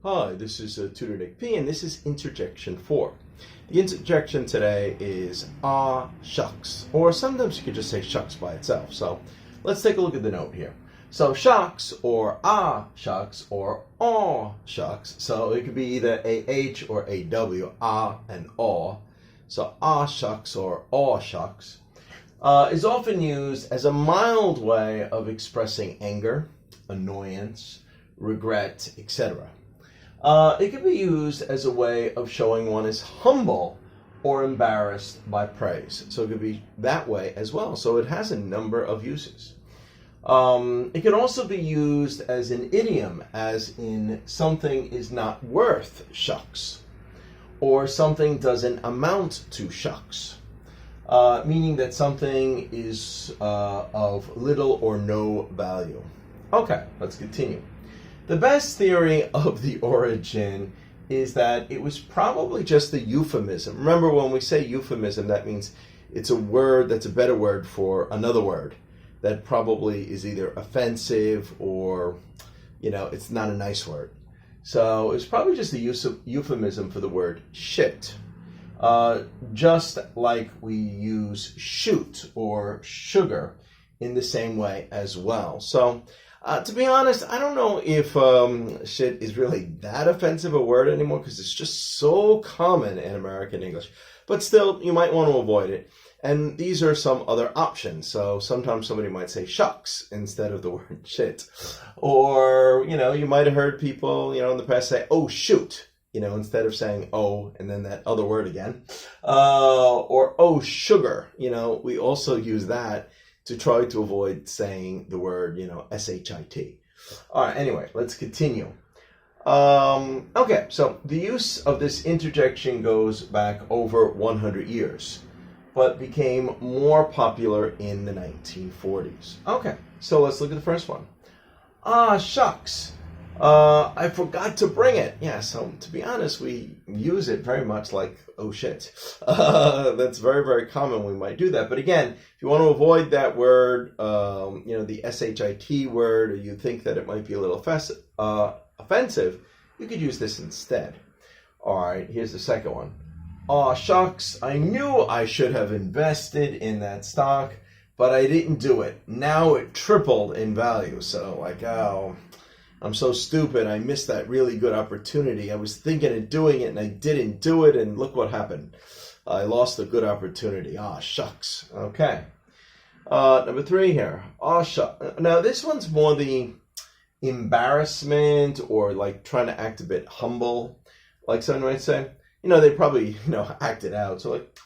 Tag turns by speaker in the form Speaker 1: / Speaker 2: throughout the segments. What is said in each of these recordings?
Speaker 1: Hi, this is Tutor Nick P, and this is Interjection 4. The interjection today is shucks, or sometimes you could just say shucks by itself. So let's take a look at the note here. So shucks, or shucks, or aw shucks. So it could be either AH or AW, and aw. So shucks or aw shucks is often used as a mild way of expressing anger, annoyance, regret, etc. It can be used as a way of showing one is humble or embarrassed by praise. So it could be that way as well. So it has a number of uses. It can also be used as an idiom, as in something is not worth shucks, or something doesn't amount to shucks, meaning that something is of little or no value. Okay, let's continue. The best theory of the origin is that it was probably just a euphemism. Remember, when we say euphemism, that means it's a word that's a better word for another word that probably is either offensive or, it's not a nice word. So it's probably just a euphemism for the word shit. Just like we use shoot or sugar in the same way as well. So to be honest, I don't know if shit is really that offensive a word anymore, because it's just so common in American English. But still, you might want to avoid it. And these are some other options. So sometimes somebody might say shucks instead of the word shit. Or, you might have heard people, in the past say, oh, shoot, instead of saying oh and then that other word again. Or oh, sugar. We also use that to try to avoid saying the word, S-H-I-T. All right, anyway, let's continue. Okay, so the use of this interjection goes back over 100 years, but became more popular in the 1940s. Okay, so let's look at the first one. Shucks. I forgot to bring it. Yeah, so to be honest, we use it very much like, oh shit. That's very, very common. We might do that. But again, if you want to avoid that word, the S-H-I-T word, or you think that it might be a little offensive, you could use this instead. All right, here's the second one. Shucks, I knew I should have invested in that stock, but I didn't do it. Now it tripled in value. So I'm so stupid. I missed that really good opportunity. I was thinking of doing it and I didn't do it, and look what happened. I lost a good opportunity. Shucks. Okay. Number 3 here. Shucks. Now this one's more the embarrassment, or like trying to act a bit humble, like someone might say. They probably, act it out. So like,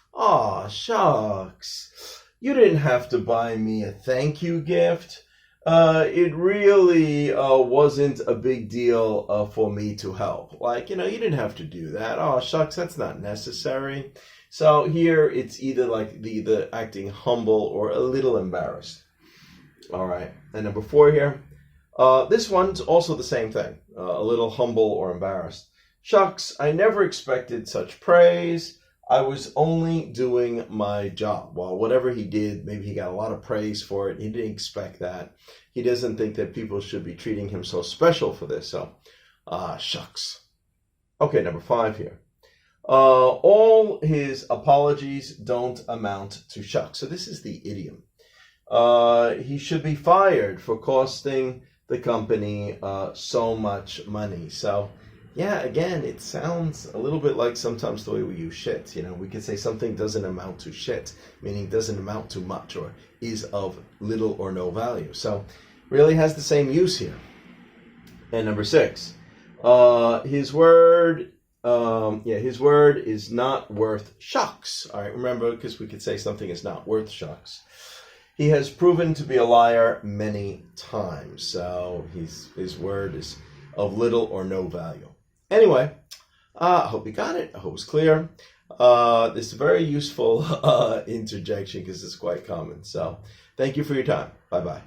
Speaker 1: shucks. You didn't have to buy me a thank you gift. It really wasn't a big deal for me to help. Like, you didn't have to do that. Shucks, that's not necessary. So here it's either like the acting humble or a little embarrassed. All right. And number 4 here. This one's also the same thing. A little humble or embarrassed. Shucks, I never expected such praise. I was only doing my job. Well, whatever he did, maybe he got a lot of praise for it. He didn't expect that. He doesn't think that people should be treating him so special for this. So, shucks. Okay, number 5 here. All his apologies don't amount to shucks. So this is the idiom. He should be fired for costing the company so much money. So, yeah, again, it sounds a little bit like sometimes the way we use shit. We could say something doesn't amount to shit, meaning doesn't amount to much or is of little or no value. So really has the same use here. And number 6, his word is not worth shucks. All right, remember, because we could say something is not worth shucks. He has proven to be a liar many times. So his word is of little or no value. Anyway, I hope you got it. I hope it's clear. This is a very useful interjection because it's quite common. So thank you for your time. Bye-bye.